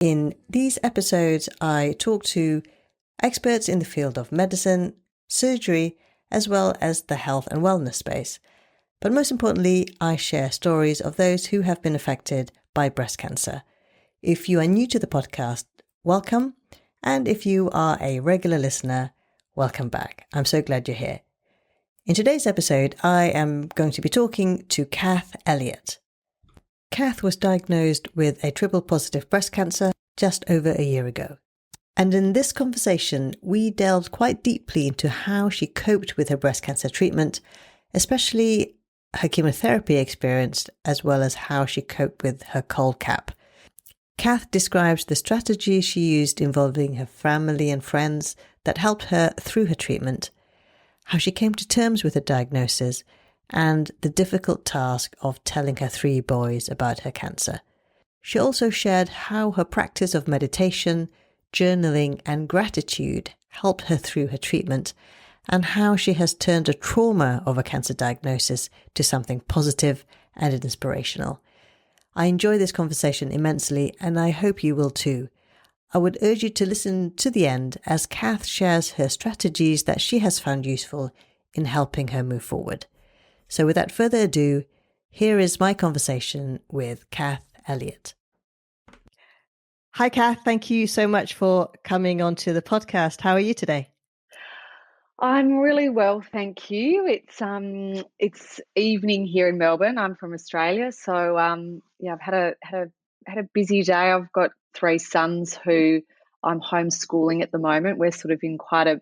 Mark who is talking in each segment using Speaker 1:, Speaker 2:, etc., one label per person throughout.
Speaker 1: In these episodes, I talk to experts in the field of medicine, surgery, as well as the health and wellness space. But most importantly, I share stories of those who have been affected by breast cancer. If you are new to the podcast, welcome. And if you are a regular listener, welcome back. I'm so glad you're here. In today's episode, I am going to be talking to Kath Elliott. Kath was diagnosed with a triple positive breast cancer just over a year ago. And in this conversation, we delved quite deeply into how she coped with her breast cancer treatment, especially her chemotherapy experience, as well as how she coped with her cold cap. Kath describes the strategies she used involving her family and friends that helped her through her treatment, how she came to terms with her diagnosis, and the difficult task of telling her 3 boys about her cancer. She also shared how her practice of meditation, journaling, and gratitude helped her through her treatment, and how she has turned a trauma of a cancer diagnosis to something positive and inspirational. I enjoy this conversation immensely, and I hope you will too. I would urge you to listen to the end as Kath shares her strategies that she has found useful in helping her move forward. So without further ado, here is my conversation with Kath Elliott. Hi, Kath. Thank you so much for coming onto the podcast. How are you today?
Speaker 2: I'm really well, thank you. It's evening here in Melbourne. I'm from Australia, so I've had a busy day. I've got 3 sons who I'm homeschooling at the moment. We're sort of in quite a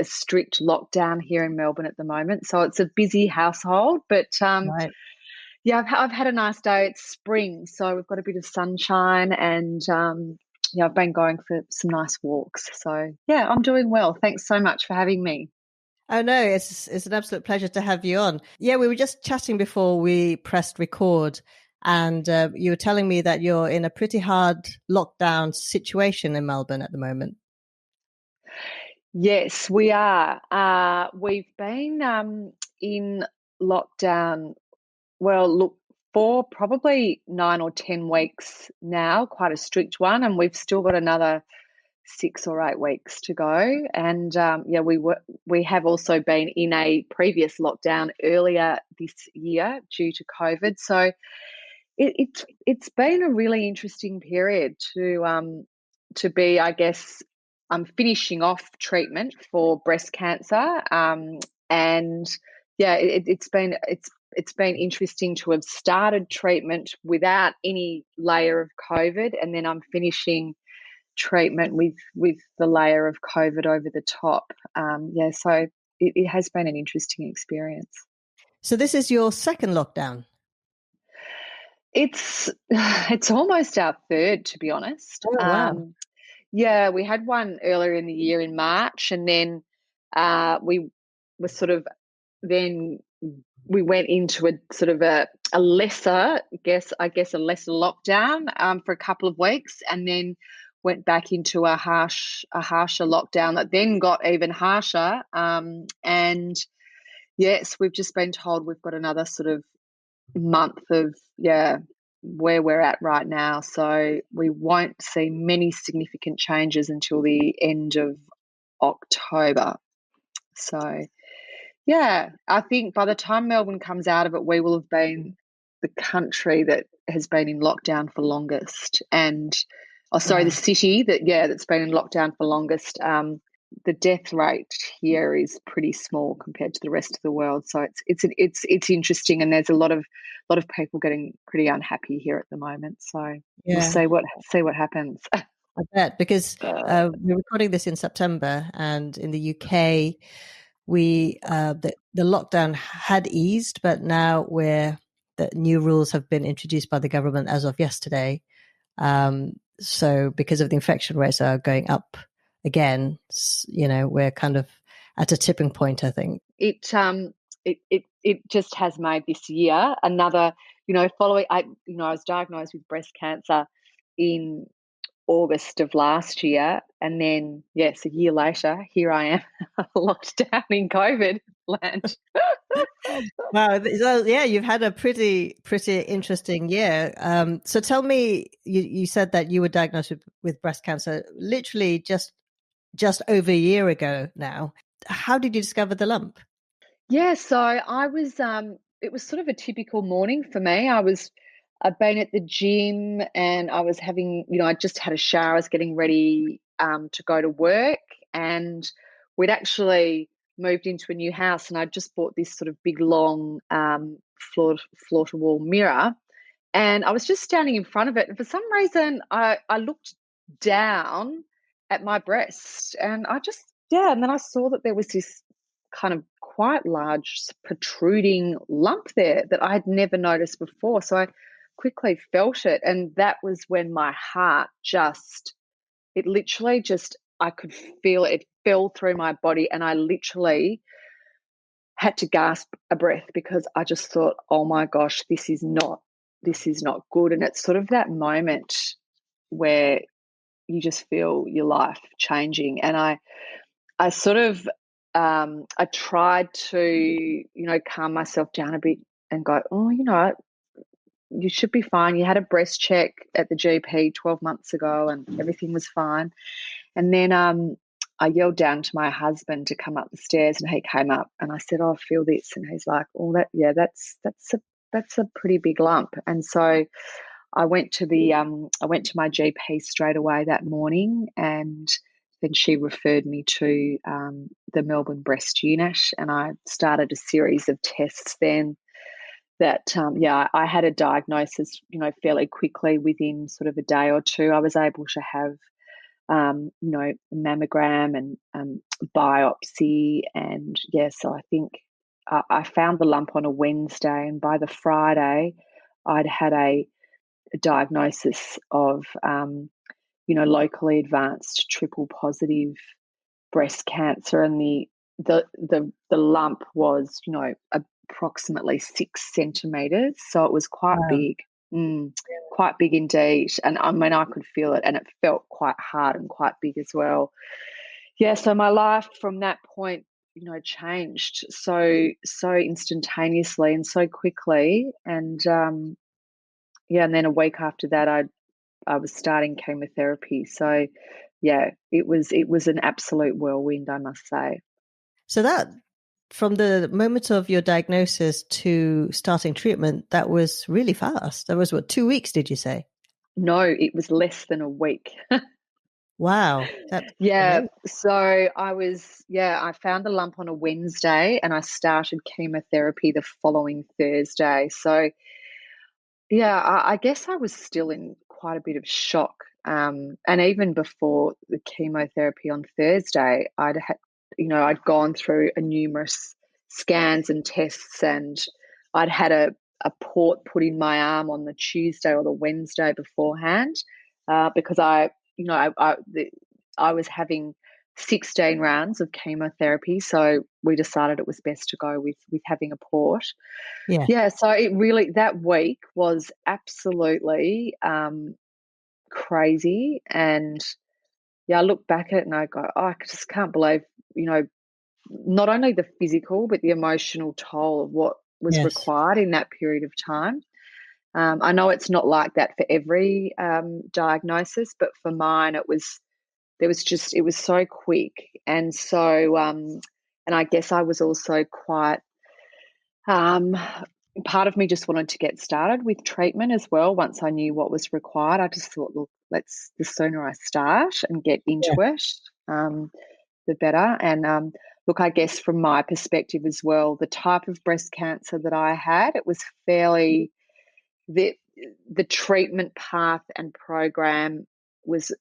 Speaker 2: strict lockdown here in Melbourne at the moment, so it's a busy household. But
Speaker 1: Right.
Speaker 2: I've had a nice day. It's spring, so we've got a bit of sunshine, and I've been going for some nice walks. So yeah, I'm doing well. Thanks so much for having me.
Speaker 1: Oh no, it's an absolute pleasure to have you on. Yeah, we were just chatting before we pressed record, and you were telling me that you're in a pretty hard lockdown situation in Melbourne at the moment.
Speaker 2: Yes, we are. We've been in lockdown, well, look, for probably 9 or 10 weeks now, quite a strict one, and we've still got another 6 or 8 weeks to go. And we have also been in a previous lockdown earlier this year due to COVID. So it's been a really interesting period to be, I guess. I'm finishing off treatment for breast cancer, and yeah, it's been interesting to have started treatment without any layer of COVID, and then I'm finishing treatment with the layer of COVID over the top. So it has been an interesting experience.
Speaker 1: So this is your second lockdown.
Speaker 2: It's almost our third, to be honest.
Speaker 1: Oh, wow.
Speaker 2: Yeah, we had one earlier in the year in March, and then we were sort of then we went into a sort of a lesser, I guess a lesser lockdown for a couple of weeks, and then went back into a harsher lockdown that then got even harsher. And yes, we've just been told we've got another sort of month of where we're at right now. So we won't see many significant changes until the end of October. So yeah, I think by the time Melbourne comes out of it, we will have been the country that has been in lockdown for longest. And the city that's been in lockdown for longest. The death rate here is pretty small compared to the rest of the world, so it's interesting, and there's a lot of people getting pretty unhappy here at the moment. So we'll see what happens.
Speaker 1: I bet, because we're recording this in September, and in the UK, the lockdown had eased, but now the new rules have been introduced by the government as of yesterday. So because of the infection rates are going up again, we're kind of at a tipping point, I think.
Speaker 2: It just has made this year another, following, I was diagnosed with breast cancer in August of last year. And then, yes, a year later, here I am locked down in COVID land.
Speaker 1: Wow. So, yeah, you've had a pretty interesting year. So tell me, you said that you were diagnosed with breast cancer literally just over a year ago now. How did you discover the lump?
Speaker 2: Yeah, so I was it was sort of a typical morning for me. I'd been at the gym and I was having, I just had a shower, I was getting ready to go to work, and we'd actually moved into a new house, and I just bought this sort of big long floor to wall mirror, and I was just standing in front of it, and for some reason I looked down at my breast, and and then I saw that there was this kind of quite large protruding lump there that I had never noticed before. So I quickly felt it, and that was when my heart it literally just, I could feel it fell through my body, and I literally had to gasp a breath because I just thought, oh my gosh, this is not good. And it's sort of that moment where you just feel your life changing. And I sort of I tried to, calm myself down a bit and go, oh, you should be fine. You had a breast check at the GP 12 months ago and everything was fine. And then I yelled down to my husband to come up the stairs, and he came up, and I said, oh, I feel this. And he's like, oh, that's a pretty big lump. And so I went to my GP straight away that morning, and then she referred me to the Melbourne breast unit, and I started a series of tests then that, I had a diagnosis, fairly quickly. Within sort of a day or two, I was able to have, mammogram and biopsy. And so I think I found the lump on a Wednesday, and by the Friday, I'd had a diagnosis of, locally advanced triple positive breast cancer, and the lump was, approximately 6 centimeters, so it was quite
Speaker 1: Wow.
Speaker 2: big, quite big indeed. And I mean, I could feel it, and it felt quite hard and quite big as well. Yeah, so my life from that point, changed so instantaneously and so quickly, and and then a week after that, I was starting chemotherapy. So, yeah, it was an absolute whirlwind, I must say.
Speaker 1: So that from the moment of your diagnosis to starting treatment, that was really fast. That was what, 2 weeks, did you say?
Speaker 2: No, it was less than a week.
Speaker 1: Wow. That's
Speaker 2: Yeah,
Speaker 1: amazing.
Speaker 2: so I found the lump on a Wednesday, and I started chemotherapy the following Thursday. So, yeah, I guess I was still in quite a bit of shock. And even before the chemotherapy on Thursday, I'd gone through a numerous scans and tests, and I'd had a port put in my arm on the Tuesday or the Wednesday beforehand, because I was having 16 rounds of chemotherapy, so we decided it was best to go with having a port.
Speaker 1: Yeah.
Speaker 2: Yeah, so it really, that week was absolutely crazy. And I look back at it and I go, oh, I just can't believe, you know, not only the physical but the emotional toll of what was
Speaker 1: Yes.
Speaker 2: required in that period of time. I know it's not like that for every diagnosis, but for mine, it was so quick. And so, and I guess I was also quite, um, part of me just wanted to get started with treatment as well. Once I knew what was required, I just thought, look, the sooner I start and get into
Speaker 1: Yeah.
Speaker 2: it, um, the better. And look, I guess from my perspective as well, the type of breast cancer that I had, it was fairly, the the treatment path and program was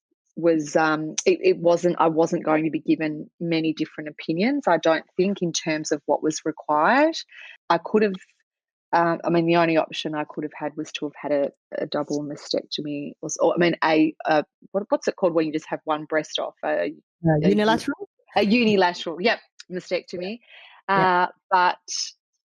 Speaker 2: it wasn't, I wasn't going to be given many different opinions, I don't think, in terms of what was required. I could have, I mean, the only option I could have had was to have had a double mastectomy, or I mean, what's it called when you just have one breast off? A
Speaker 1: Unilateral?
Speaker 2: a unilateral, yep, mastectomy.
Speaker 1: Yeah.
Speaker 2: But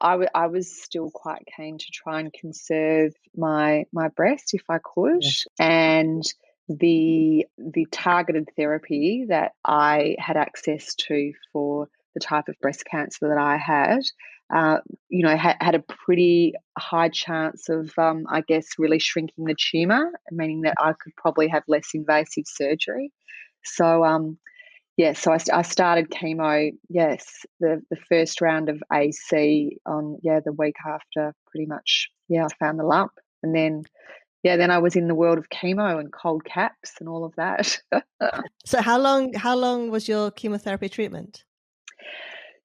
Speaker 2: I was still quite keen to try and conserve my breast if I could.
Speaker 1: Yes.
Speaker 2: And the targeted therapy that I had access to for the type of breast cancer that I had, had a pretty high chance of, I guess, really shrinking the tumor, meaning that I could probably have less invasive surgery. So, I started chemo, yes, the first round of AC on, the week after, pretty much, I found the lump. And then I was in the world of chemo and cold caps and all of that.
Speaker 1: So how long was your chemotherapy treatment?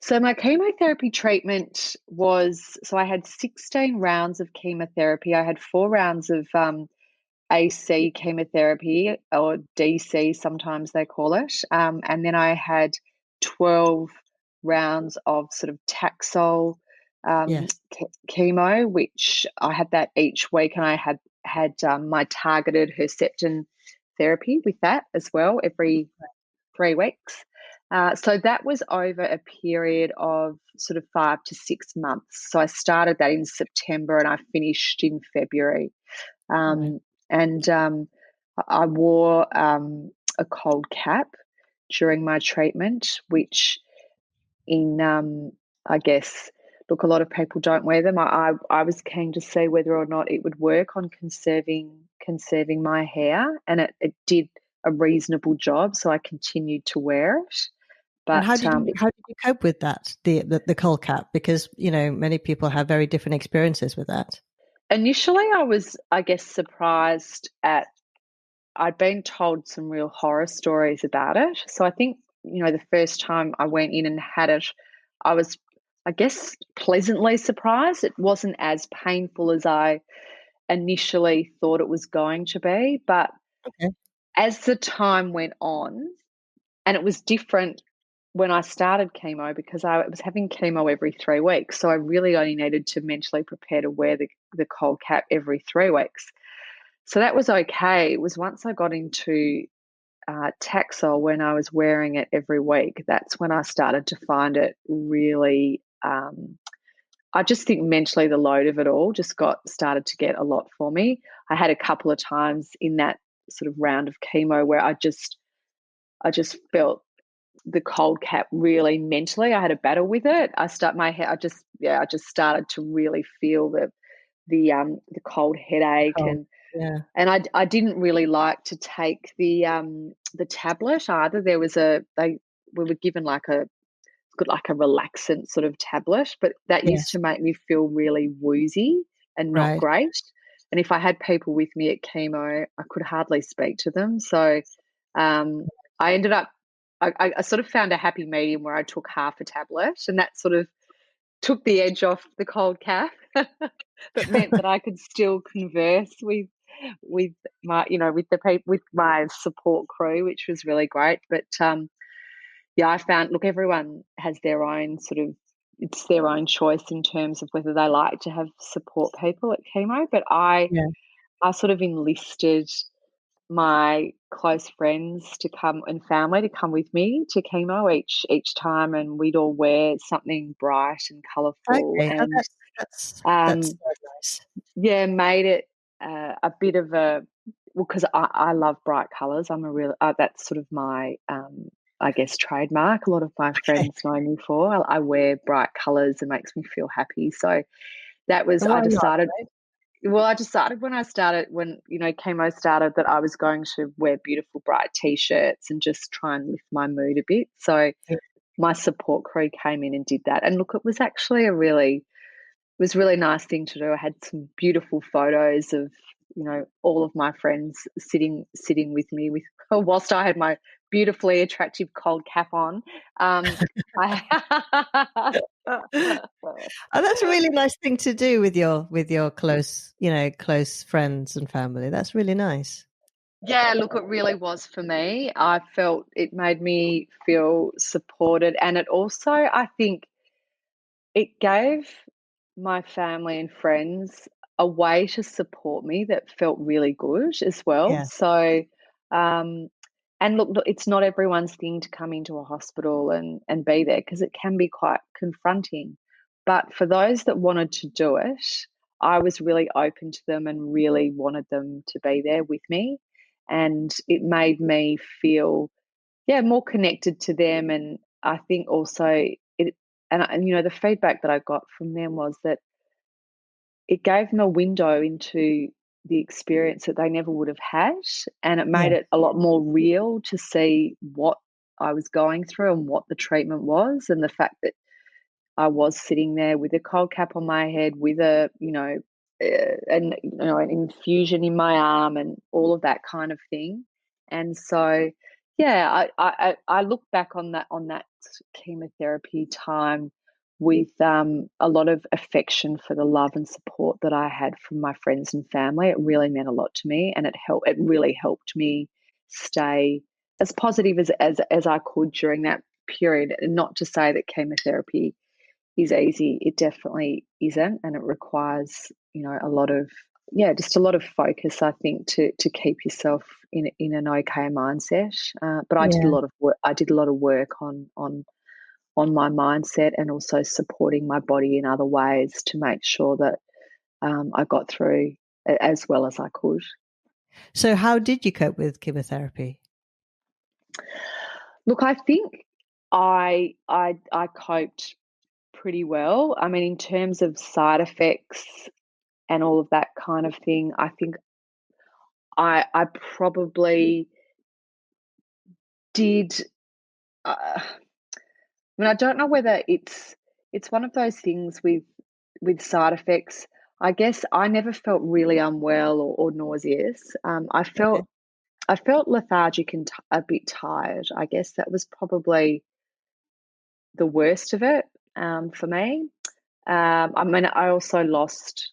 Speaker 2: So my chemotherapy treatment was, so I had 16 rounds of chemotherapy. I had 4 rounds of AC chemotherapy, or DC, sometimes they call it. And then I had 12 rounds of sort of Taxol
Speaker 1: Yes.
Speaker 2: chemo, which I had that each week. And I had my targeted Herceptin therapy with that as well every 3 weeks. So that was over a period of sort of 5 to 6 months. So I started that in September and I finished in February.
Speaker 1: Right.
Speaker 2: And I wore a cold cap during my treatment, which I guess, look, a lot of people don't wear them. I was keen to see whether or not it would work on conserving my hair, and it did a reasonable job, so I continued to wear it.
Speaker 1: And how
Speaker 2: But
Speaker 1: did you cope with that, the cold cap? Because, many people have very different experiences with that.
Speaker 2: initially, I was, I guess, surprised at. I'd been told some real horror stories about it. So I think, the first time I went in and had it, I was, I guess, pleasantly surprised. It wasn't as painful as I initially thought it was going to be. But
Speaker 1: Okay.
Speaker 2: as the time went on, and it was different when I started chemo because I was having chemo every 3 weeks. So I really only needed to mentally prepare to wear the cold cap every 3 weeks. So that was okay. It was once I got into Taxol, when I was wearing it every week, that's when I started to find it really. I just think mentally the load of it all just started to get a lot for me. I had a couple of times in that sort of round of chemo where I just felt the cold cap really mentally. I had a battle with it. I just started to really feel the cold headache,
Speaker 1: Cold.
Speaker 2: and
Speaker 1: Yeah.
Speaker 2: and I didn't really like to take the tablet either. We were given like a relaxant sort of tablet, but that used
Speaker 1: Yes.
Speaker 2: to make me feel really woozy and not
Speaker 1: Right.
Speaker 2: great. And if I had people with me at chemo, I could hardly speak to them. So I ended up, I sort of found a happy medium where I took half a tablet, and that sort of took the edge off the cold cap, but meant that I could still converse with my, with the people, with my support crew, which was really great. But I found, look, everyone has their own sort of, it's their own choice in terms of whether they like to have support people at chemo. But
Speaker 1: Yeah.
Speaker 2: I sort of enlisted my close friends to come, and family to come with me to chemo each time, and we'd all wear something bright and colourful,
Speaker 1: Okay. Oh,
Speaker 2: and
Speaker 1: that's
Speaker 2: um,
Speaker 1: so nice.
Speaker 2: made it a bit of a, well, because I love bright colours. I'm a real that's sort of my I guess trademark. A lot of my
Speaker 1: Okay.
Speaker 2: friends know me for. I wear bright colours. It makes me feel happy. So that was,
Speaker 1: And
Speaker 2: I
Speaker 1: why not?
Speaker 2: decided.
Speaker 1: Right?
Speaker 2: Well, I decided when chemo started, that I was going to wear beautiful bright t-shirts and just try and lift my mood a bit. So
Speaker 1: Yeah.
Speaker 2: my support crew came in and did that. And look, it was actually it was a really nice thing to do. I had some beautiful photos of, all of my friends sitting with me with whilst I had my beautifully attractive cold cap on. I
Speaker 1: Oh, that's a really nice thing to do with your close friends and family. That's really nice.
Speaker 2: Yeah, look, it really was for me. I felt it made me feel supported, and it also, I think, it gave my family and friends a way to support me that felt really good as well.
Speaker 1: Yeah.
Speaker 2: So, um, and look, it's not everyone's thing to come into a hospital and be there, because it can be quite confronting. But for those that wanted to do it, I was really open to them and really wanted them to be there with me. and it made me feel, more connected to them. And I think also the feedback that I got from them was that it gave them a window into the experience that they never would have had, and it made
Speaker 1: Yeah.
Speaker 2: it a lot more real to see what I was going through and what the treatment was, and the fact that I was sitting there with a cold cap on my head, with an infusion in my arm, and all of that kind of thing. And so, yeah, I look back on that chemotherapy time with a lot of affection for the love and support that I had from my friends and family. It really meant a lot to me, and it really helped me stay as positive as I could during that period. And not to say that chemotherapy is easy. It definitely isn't, and it requires, a lot of, just a lot of focus, I think, to keep yourself in an okay mindset. But I did a
Speaker 1: Yeah.
Speaker 2: lot of work. I did a lot of work on my mindset, and also supporting my body in other ways to make sure that I got through as well as I could.
Speaker 1: So how did you cope with chemotherapy?
Speaker 2: Look, I think I coped pretty well. I mean, in terms of side effects and all of that kind of thing, I think I probably did. I don't know whether it's one of those things with side effects. I guess I never felt really unwell or nauseous.
Speaker 1: Okay.
Speaker 2: I felt lethargic and a bit tired. I guess that was probably the worst of it for me. I mean, I also lost,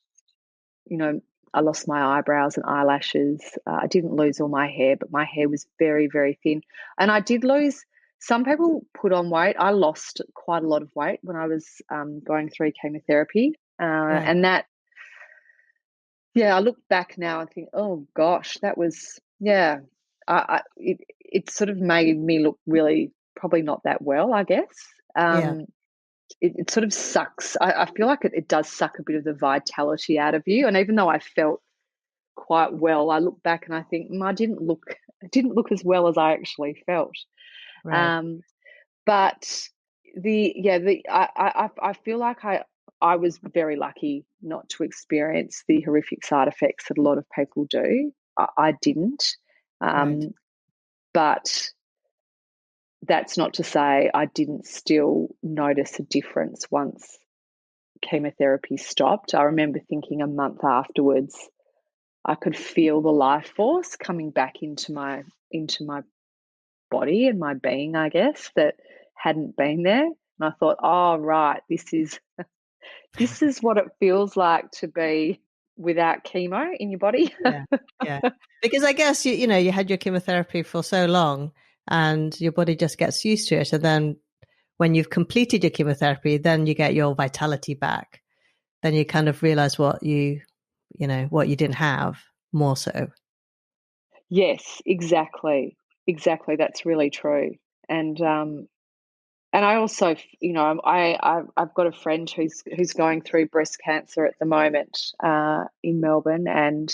Speaker 2: you know, I lost my eyebrows and eyelashes. I didn't lose all my hair, but my hair was very, very thin. And I did lose, some people put on weight. I lost quite a lot of weight when I was going through chemotherapy.
Speaker 1: Right.
Speaker 2: And that, I look back now and think, oh gosh, that was, it sort of made me look really probably not that well, I guess.
Speaker 1: Yeah.
Speaker 2: Um, it sort of sucks. I feel like it does suck a bit of the vitality out of you. And even though I felt quite well, I look back and I think, I didn't look as well as I actually felt.
Speaker 1: Right.
Speaker 2: Um, but I feel like I was very lucky not to experience the horrific side effects that a lot of people do. I didn't.
Speaker 1: Right.
Speaker 2: Um, but that's not to say I didn't still notice a difference once chemotherapy stopped. I remember thinking a month afterwards, I could feel the life force coming back into my body and my being, I guess, that hadn't been there. And I thought, oh right, this is what it feels like to be without chemo in your body.
Speaker 1: Yeah. Yeah. Because I guess you had your chemotherapy for so long and your body just gets used to it. And then when you've completed your chemotherapy, then you get your vitality back. Then you kind of realize what you didn't have more so.
Speaker 2: Yes, exactly. Exactly. That's really true. And I also, I've got a friend who's going through breast cancer at the moment in Melbourne, and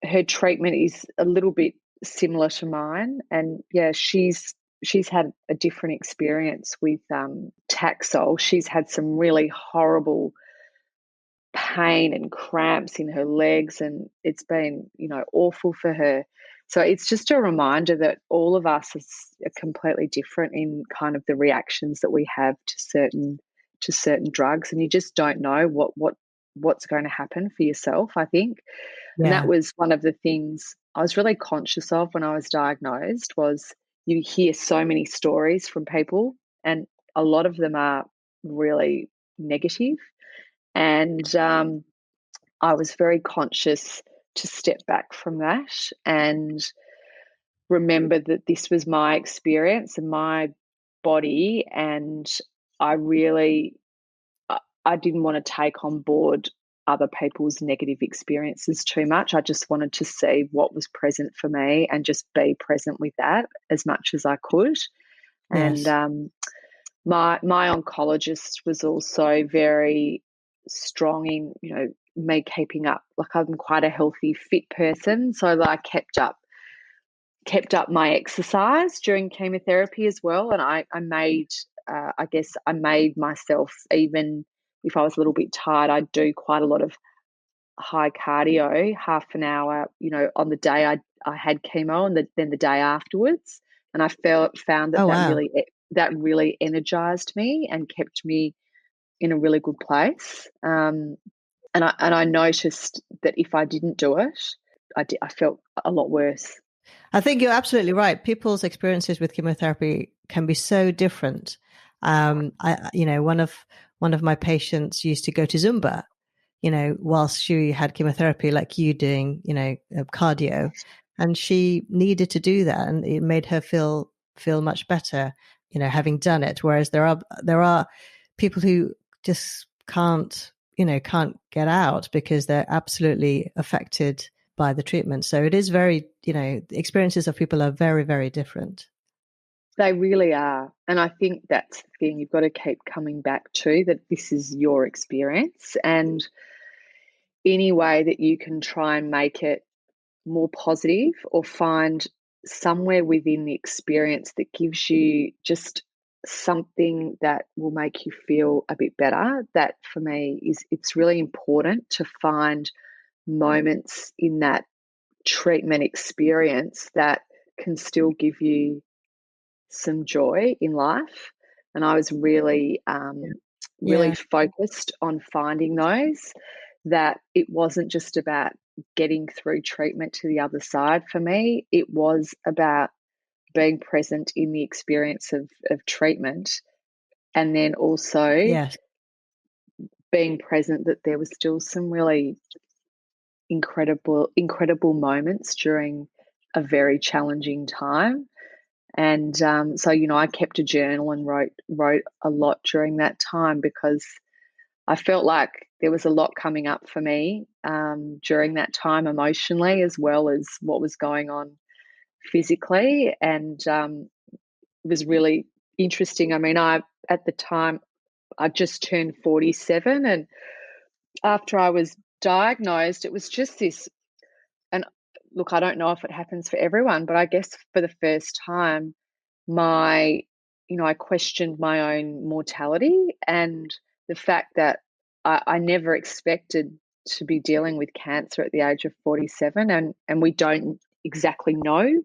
Speaker 2: her treatment is a little bit similar to mine. And yeah, she's had a different experience with Taxol. She's had some really horrible pain and cramps in her legs, and it's been, awful for her. So it's just a reminder that all of us are completely different in kind of the reactions that we have to certain drugs, and you just don't know what's going to happen for yourself, I think. And that
Speaker 1: Yeah.
Speaker 2: was one of the things I was really conscious of when I was diagnosed. Was you hear so many stories from people, and a lot of them are really negative. And I was very conscious to step back from that and remember that this was my experience and my body. And I really, I didn't want to take on board other people's negative experiences too much. I just wanted to see what was present for me and just be present with that as much as I could. And
Speaker 1: Yes.
Speaker 2: my oncologist was also very strong in, me keeping up. Like, I'm quite a healthy, fit person, so I kept up kept up my exercise during chemotherapy as well. And I made, I guess I made myself, even if I was a little bit tired, I'd do quite a lot of high cardio, half an hour, on the day I had chemo, and then the day afterwards. And I found that
Speaker 1: Oh, wow.
Speaker 2: that really energized me and kept me in a really good place. And I noticed that if I didn't do it, I felt a lot worse.
Speaker 1: I think you're absolutely right. People's experiences with chemotherapy can be so different. One of my patients used to go to Zumba, whilst she had chemotherapy, like you doing, cardio, and she needed to do that, and it made her feel much better, having done it. Whereas there are people who just can't get out because they're absolutely affected by the treatment. So it is very, the experiences of people are very, very different.
Speaker 2: They really are. And I think that's the thing you've got to keep coming back to, that this is your experience. And any way that you can try and make it more positive, or find somewhere within the experience that gives you just something that will make you feel a bit better. That for me it's really important to find moments in that treatment experience that can still give you some joy in life. And I was really, really
Speaker 1: Yeah.
Speaker 2: focused on finding those, that it wasn't just about getting through treatment to the other side for me. It was about being present in the experience of treatment, and then also
Speaker 1: Yes.
Speaker 2: being present that there was still some really incredible moments during a very challenging time. And so, I kept a journal and wrote a lot during that time, because I felt like there was a lot coming up for me during that time, emotionally, as well as what was going on physically. And it was really interesting. I mean, at the time, I just turned 47, and after I was diagnosed, it was just this. And look, I don't know if it happens for everyone, but I guess for the first time, my I questioned my own mortality, and the fact that I never expected to be dealing with cancer at the age of 47, and we don't exactly know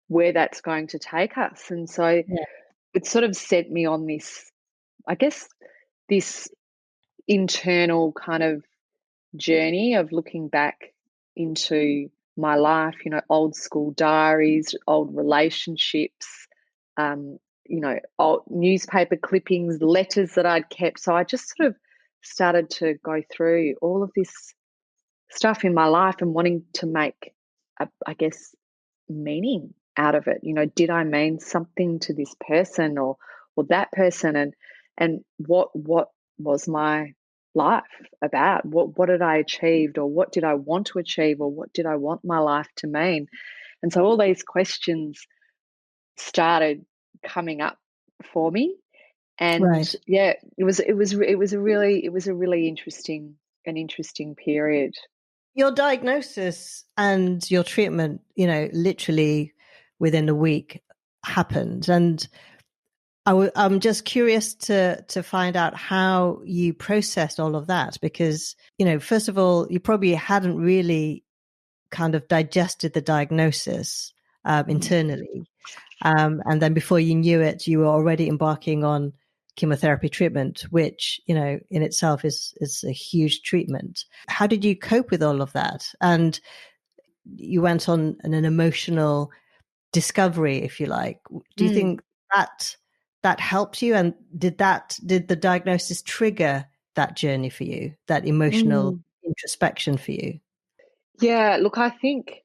Speaker 2: where that's going to take us. And so
Speaker 1: Yeah.
Speaker 2: it sort of set me on this, I guess, this internal kind of journey of looking back into my life, old school diaries, old relationships, old newspaper clippings, letters that I'd kept. So I just sort of started to go through all of this stuff in my life and wanting to make, I guess, meaning out of it. Did I mean something to this person, or that person, and what was my life about? What did I achieved, or what did I want to achieve, or what did I want my life to mean? And so all these questions started coming up for me. And
Speaker 1: Right.
Speaker 2: yeah, it was a really interesting period.
Speaker 1: Your diagnosis and your treatment, literally within a week happened. And I'm just curious to find out how you processed all of that, because, first of all, you probably hadn't really kind of digested the diagnosis internally. And then before you knew it, you were already embarking on chemotherapy treatment, which, in itself is a huge treatment. How did you cope with all of that? And you went on an emotional discovery, if you like. Do you
Speaker 2: Mm,
Speaker 1: think that helped you? And did the diagnosis trigger that journey for you, that emotional
Speaker 2: mm.
Speaker 1: introspection for you?
Speaker 2: Yeah, look, I think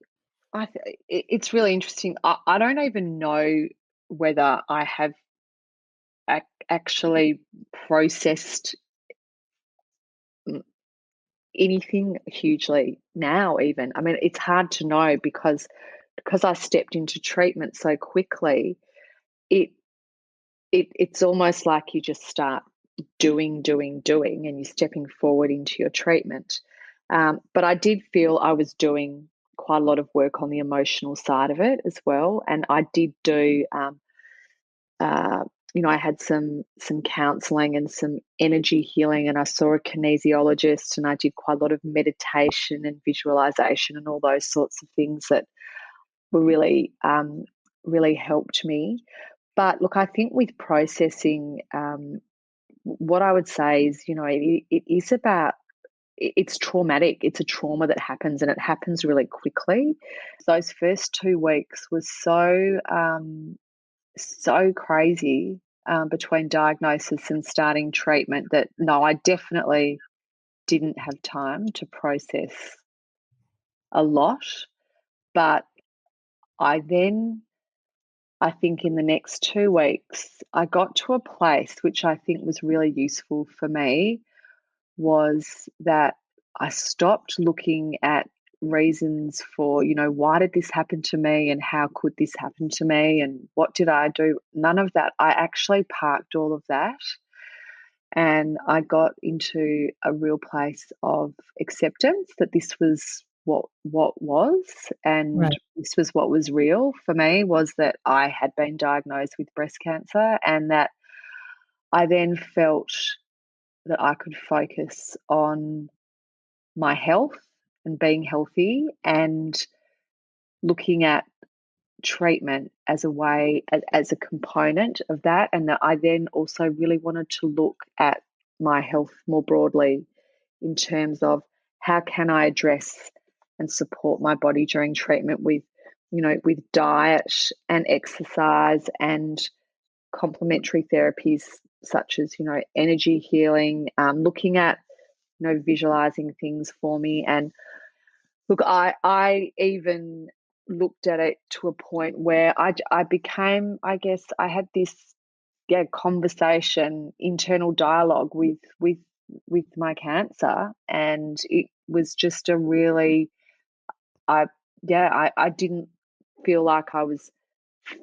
Speaker 2: it's really interesting. I don't even know whether I have actually processed mm, anything hugely now. Even, I mean, it's hard to know, because I stepped into treatment so quickly. It it's almost like you just start doing, and you're stepping forward into your treatment. But I did feel I was doing quite a lot of work on the emotional side of it as well. And I did do, I had some counselling and some energy healing, and I saw a kinesiologist, and I did quite a lot of meditation and visualization and all those sorts of things that were really, really helped me. But look, I think with processing, what I would say is, it is about, it's traumatic. It's a trauma that happens, and it happens really quickly. Those first 2 weeks was so crazy, between diagnosis and starting treatment, that no, I definitely didn't have time to process a lot. But I think in the next 2 weeks, I got to a place which I think was really useful for me, was that I stopped looking at reasons for, why did this happen to me, and how could this happen to me, and what did I do? None of that. I actually parked all of that, and I got into a real place of acceptance that this was what was, and
Speaker 1: Right.
Speaker 2: this was what was real for me, was that I had been diagnosed with breast cancer, and that I then felt that I could focus on my health and being healthy, and looking at treatment as a way, as a component of that. And that I then also really wanted to look at my health more broadly, in terms of how can I address and support my body during treatment with, with diet and exercise and complementary therapies, such as, energy healing, looking at, visualizing things for me. And look, I even looked at it to a point where I became, I guess, I had this, conversation, internal dialogue with my cancer, and it was just a really, I didn't feel like I was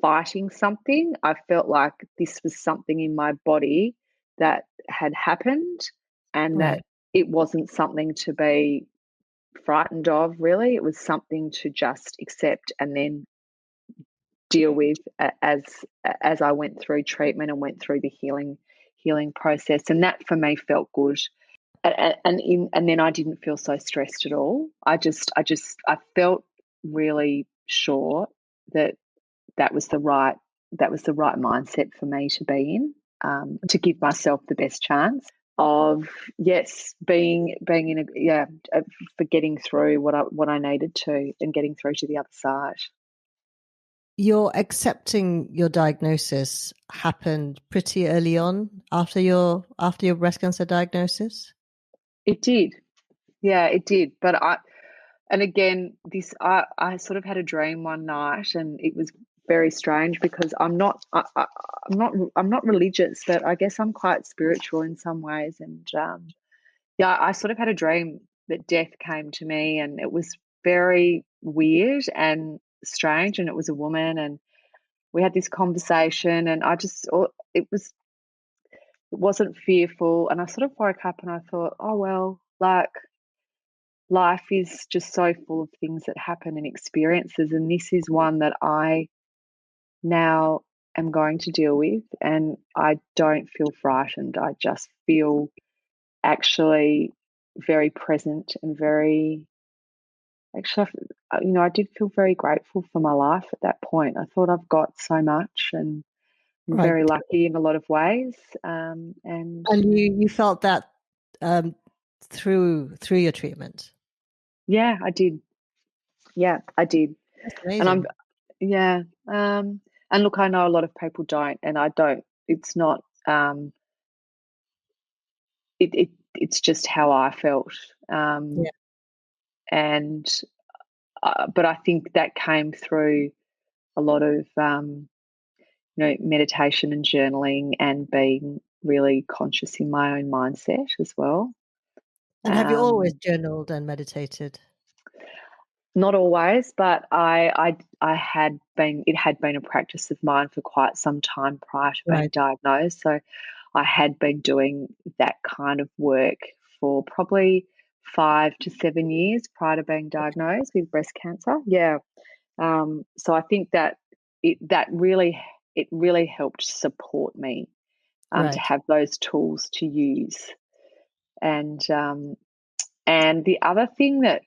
Speaker 2: fighting something. I felt like this was something in my body that had happened, and that
Speaker 1: Right.
Speaker 2: it wasn't something to be frightened of, really. It was something to just accept and then deal with, as I went through treatment and went through the healing process. And that for me felt good. And then I didn't feel so stressed at all. I felt really sure that that was the right mindset for me to be in, to give myself the best chance of, yes, being in a, for getting through what I needed to, and getting through to the other side.
Speaker 1: Your accepting your diagnosis happened pretty early on after your breast cancer diagnosis.
Speaker 2: It did. Yeah, it did. But and again, I sort of had a dream one night, and it was very strange, because I'm not religious, but I guess I'm quite spiritual in some ways. And yeah, I sort of had a dream that death came to me, and it was very weird and strange, and it was a woman, and we had this conversation, and it wasn't fearful, and I sort of woke up and I thought, oh well, like, life is just so full of things that happen and experiences, and this is one that I now am going to deal with, and I don't feel frightened. I just feel actually very present, and very, actually, I did feel very grateful for my life at that point. I thought, I've got so much, and I'm
Speaker 1: Right.
Speaker 2: very lucky in a lot of ways. And
Speaker 1: And you felt that um, through your treatment.
Speaker 2: yeah, I did. Yeah, I did.
Speaker 1: That's
Speaker 2: And
Speaker 1: amazing.
Speaker 2: yeah. And look, I know a lot of people don't, and I don't. It's not. It's just how I felt.
Speaker 1: Yeah.
Speaker 2: And but I think that came through a lot of, meditation and journaling, and being really conscious in my own mindset as well.
Speaker 1: And have you always
Speaker 2: Um,
Speaker 1: journaled and meditated?
Speaker 2: Not always, but I had been, it had been a practice of mine for quite some time prior to being
Speaker 1: Right.
Speaker 2: diagnosed. So I had been doing that kind of work for probably 5 to 7 years prior to being diagnosed with breast cancer. Yeah. So I think that it really helped support me to
Speaker 1: Right.
Speaker 2: have those tools to use. And the other thing that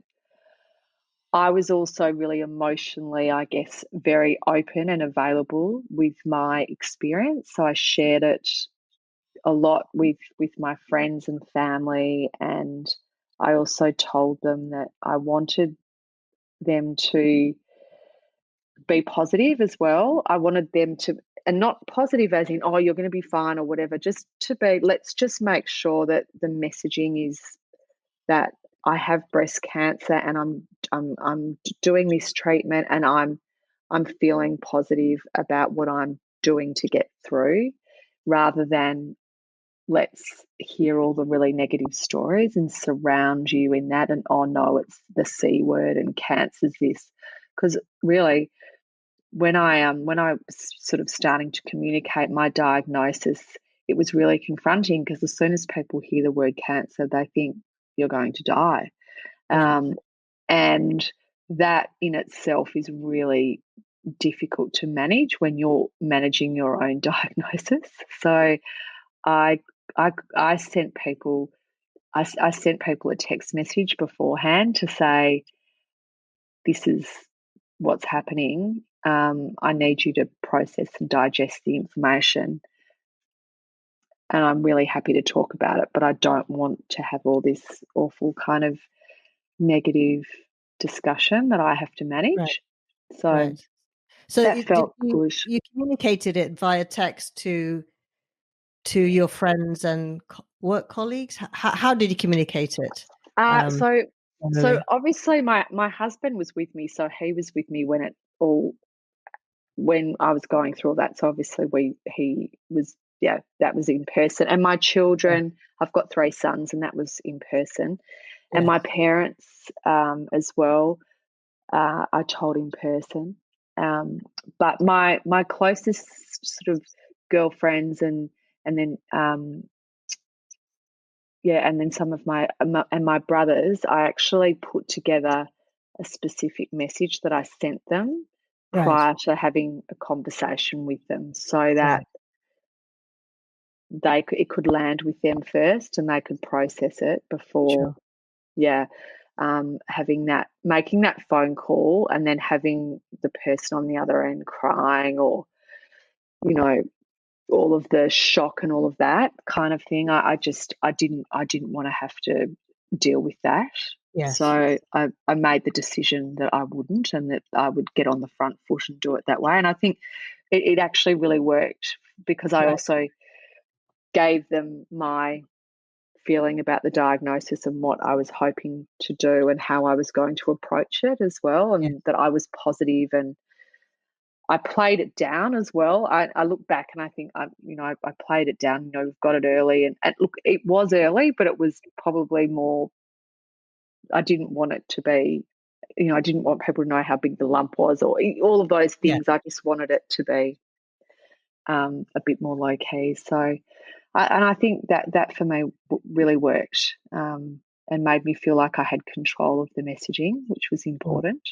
Speaker 2: I was also really emotionally, I guess, very open and available with my experience. So I shared it a lot with my friends and family, and I also told them that I wanted them to be positive as well. I wanted them to, and not positive as in, oh, you're going to be fine or whatever, just to be, let's just make sure that the messaging is that I have breast cancer and I'm doing this treatment and I'm feeling positive about what I'm doing to get through, rather than let's hear all the really negative stories and surround you in that, and oh no, it's the C word and cancer's this. Because really, when I was sort of starting to communicate my diagnosis, it was really confronting, because as soon as people hear the word cancer, they think you're going to die.
Speaker 1: Right.
Speaker 2: Um, and that in itself is really difficult to manage when you're managing your own diagnosis. So I I sent people I sent people a text message beforehand to say, this is what's happening. I need you to process and digest the information, and I'm really happy to talk about it, but I don't want to have all this awful kind of negative discussion that I have to
Speaker 1: Right.
Speaker 2: manage. So
Speaker 1: Right. So
Speaker 2: that
Speaker 1: did
Speaker 2: felt good.
Speaker 1: you communicated it via text to your friends and work colleagues? How did you communicate it?
Speaker 2: Uh,
Speaker 1: Um,
Speaker 2: so so
Speaker 1: generally.
Speaker 2: obviously my husband was with me, so he was with me when I was going through all that. So obviously he was, yeah, that was in person. And my
Speaker 1: Yeah.
Speaker 2: children, I've got 3 sons, and that was in person. And
Speaker 1: Yeah.
Speaker 2: my parents as well, I told in person. But my closest sort of girlfriends and then yeah, and then some of my brothers, I actually put together a specific message that I sent them
Speaker 1: Right.
Speaker 2: prior to having a conversation with them, so that
Speaker 1: Right.
Speaker 2: it could land with them first and they could process it before,
Speaker 1: Sure.
Speaker 2: yeah, making that phone call and then having the person on the other end crying, or you know all of the shock and all of that kind of thing. I didn't want to have to deal with that.
Speaker 1: Yes.
Speaker 2: So I made the decision that I wouldn't, and that I would get on the front foot and do it that way. And I think it actually really worked, because I
Speaker 1: Right.
Speaker 2: also gave them my feeling about the diagnosis and what I was hoping to do and how I was going to approach it as well,
Speaker 1: Yeah.
Speaker 2: and that I was positive, and I played it down as well. I look back and I think I played it down. We've got it early, and look, it was early, but it was probably more. I didn't want it to be, I didn't want people to know how big the lump was, or all of those
Speaker 1: Yeah.
Speaker 2: things. I just wanted it to be a bit more low key. So, and I think that for me really worked, and made me feel like I had control of the messaging, which was
Speaker 1: Mm.
Speaker 2: important.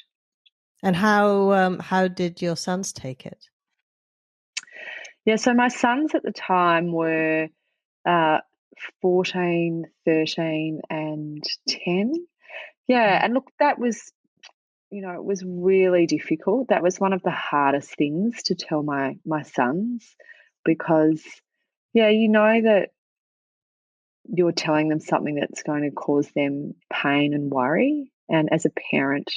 Speaker 1: And how did your sons take it?
Speaker 2: Yeah, so my sons at the time were uh, 14, 13, and 10. Yeah,
Speaker 1: Mm.
Speaker 2: and look, that was, it was really difficult. That was one of the hardest things to tell my sons, because, yeah, that you're telling them something that's going to cause them pain and worry. And as a parent,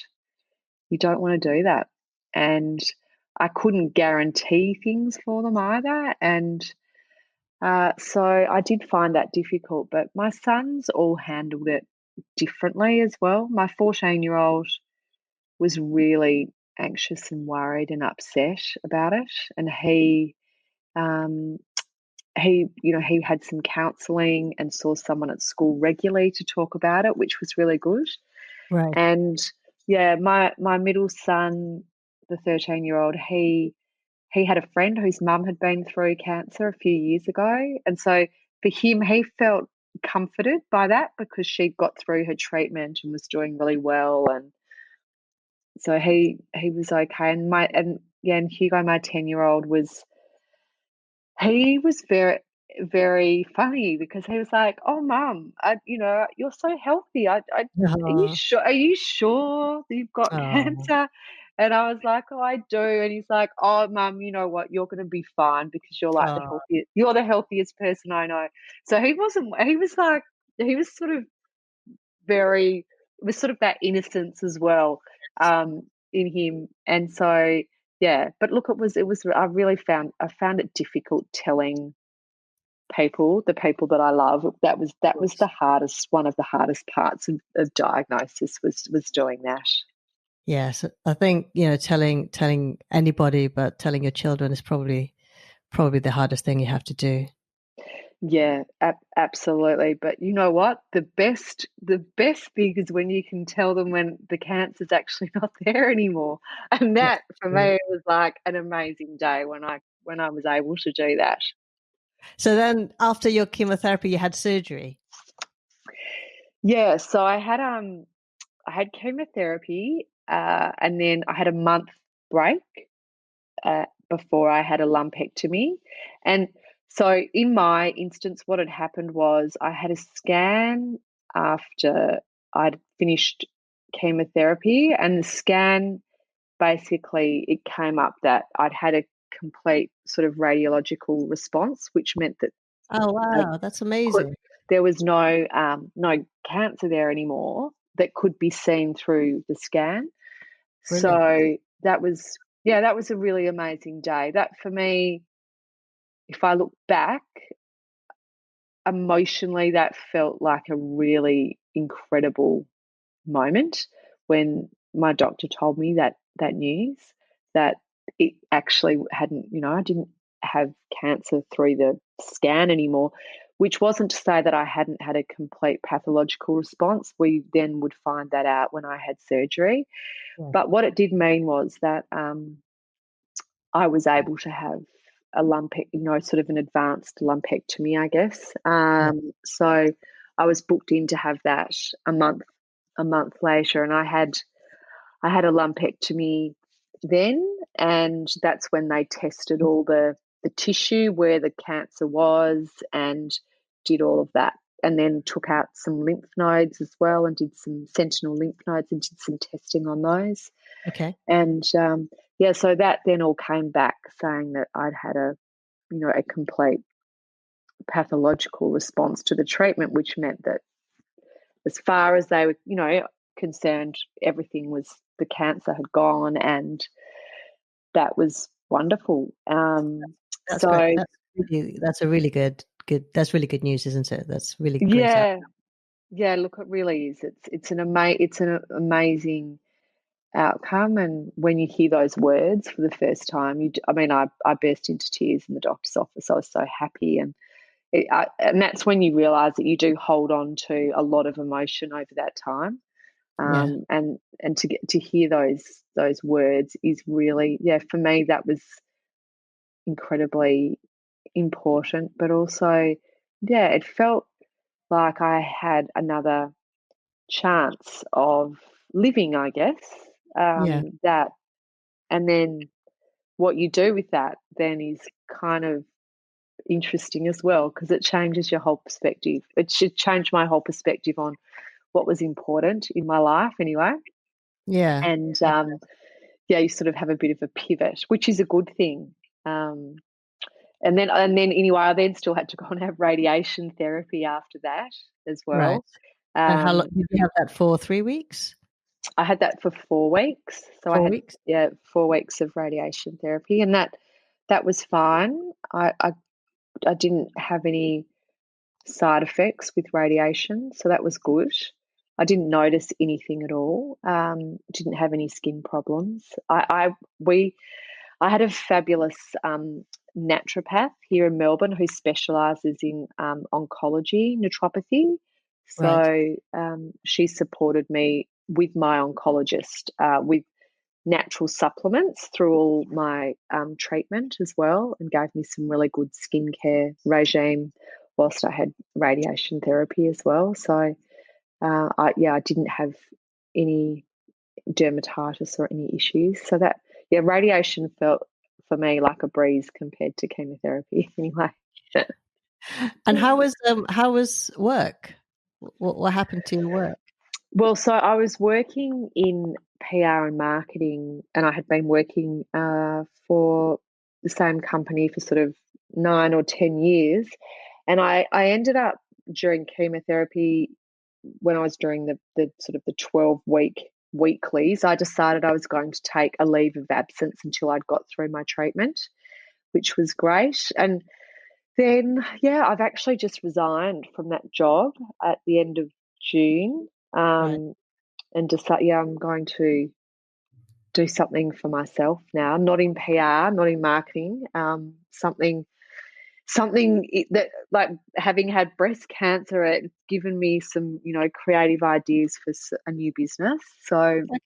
Speaker 2: you don't want to do that. And I couldn't guarantee things for them either. And so I did find that difficult, but my sons all handled it differently as well. My 14-year-old was really anxious and worried and upset about it, and um, he had some counselling and saw someone at school regularly to talk about it, which was really good.
Speaker 1: Right.
Speaker 2: And yeah, my middle son, the 13-year-old, he had a friend whose mum had been through cancer a few years ago, and so for him, he felt comforted by that because she got through her treatment and was doing really well, and so he was okay. And Hugo, my 10-year-old, was very, very funny because he was like, "Oh, Mum, you're so healthy. Are you
Speaker 1: Oh,
Speaker 2: sure? Are you sure that you've got
Speaker 1: oh,
Speaker 2: cancer?" And I was like, "Oh, I do." And he's like, "Oh, Mum, you know what? You're going to be fine because you're like the
Speaker 1: oh,
Speaker 2: healthiest. You're the healthiest person I know." So he wasn't. He was like, he was sort of very. It was sort of that innocence as well, in him, and so yeah. But look, it was. I found it difficult telling the people that I love. That was the hardest, one of the hardest parts of diagnosis was doing that.
Speaker 1: yes. I think, telling anybody, but telling your children is probably the hardest thing you have to do.
Speaker 2: Yeah, absolutely. But you know what? The best thing is when you can tell them when the cancer's actually not there anymore. And
Speaker 1: That's
Speaker 2: that for
Speaker 1: true.
Speaker 2: me was like an amazing day when I was able to do that.
Speaker 1: So then after your chemotherapy, you had surgery.
Speaker 2: Yeah, so I had chemotherapy, and then I had a month break before I had a lumpectomy. And so, in my instance, what had happened was I had a scan after I'd finished chemotherapy, and the scan basically it came up that I'd had a complete sort of radiological response, which meant that
Speaker 1: Oh,
Speaker 2: they
Speaker 1: wow. That's
Speaker 2: could,
Speaker 1: amazing.
Speaker 2: there was no cancer there anymore that could be seen through the scan.
Speaker 1: Brilliant.
Speaker 2: So that was, yeah, that was a really amazing day. That for me, if I look back emotionally, that felt like a really incredible moment when my doctor told me that news, that it actually hadn't, I didn't have cancer through the scan anymore, which wasn't to say that I hadn't had a complete pathological response. We then would find that out when I had surgery.
Speaker 1: Yeah.
Speaker 2: But what it did mean was that I was able to have a sort of an advanced lumpectomy, I guess.
Speaker 1: Yeah.
Speaker 2: So I was booked in to have that a month later, and I had a lumpectomy then, and that's when they tested all the tissue where the cancer was and did all of that, and then took out some lymph nodes as well, and did some sentinel lymph nodes and did some testing on those.
Speaker 1: Okay.
Speaker 2: And yeah, so that then all came back saying that I'd had a complete pathological response to the treatment, which meant that as far as they were, concerned, everything was, the cancer had gone, and that was wonderful.
Speaker 1: That's great.
Speaker 2: So
Speaker 1: That's a really that's really good news, isn't it? That's really great
Speaker 2: yeah, yeah. Look, it really is. It's an amazing outcome, and when you hear those words for the first time, I burst into tears in the doctor's office. I was so happy, and and that's when you realise that you do hold on to a lot of emotion over that time.
Speaker 1: Yeah.
Speaker 2: And to get to hear those words is really, yeah, for me that was incredibly important, but also, yeah, it felt like I had another chance of living, I guess.
Speaker 1: Yeah.
Speaker 2: That, and then what you do with that then is kind of interesting as well, because it changes your whole perspective. It should change my whole perspective on what was important in my life anyway.
Speaker 1: Yeah.
Speaker 2: And
Speaker 1: Yeah.
Speaker 2: yeah, you sort of have a bit of a pivot, which is a good thing. And then anyway, I then still had to go and have radiation therapy after that as
Speaker 1: Right.
Speaker 2: well.
Speaker 1: And how long
Speaker 2: Um,
Speaker 1: did you have that for? 3 weeks?
Speaker 2: I had that for 4 weeks, so I
Speaker 1: 4
Speaker 2: had,
Speaker 1: weeks?
Speaker 2: yeah, 4 weeks of radiation therapy, and that was fine. I didn't have any side effects with radiation, so that was good. I didn't notice anything at all. Didn't have any skin problems. I had a fabulous naturopath here in Melbourne who specialises in oncology, naturopathy.
Speaker 1: Right.
Speaker 2: So she supported me with my oncologist with natural supplements through all my treatment as well, and gave me some really good skincare regime whilst I had radiation therapy as well. So I didn't have any dermatitis or any issues. So that, radiation felt for me like a breeze compared to chemotherapy anyway.
Speaker 1: And how was work? What happened to your work?
Speaker 2: Well, so I was working in PR and marketing, and I had been working for the same company for sort of 9 or 10 years. And I ended up during chemotherapy, when I was doing the sort of the 12-week weeklies, I decided I was going to take a leave of absence until I'd got through my treatment, which was great. And then, I've actually just resigned from that job at the end of June.
Speaker 1: Right.
Speaker 2: And decide, I'm going to do something for myself now, not in PR, not in marketing, that, like, having had breast cancer, it's given me some, creative ideas for a new business. So
Speaker 1: Okay.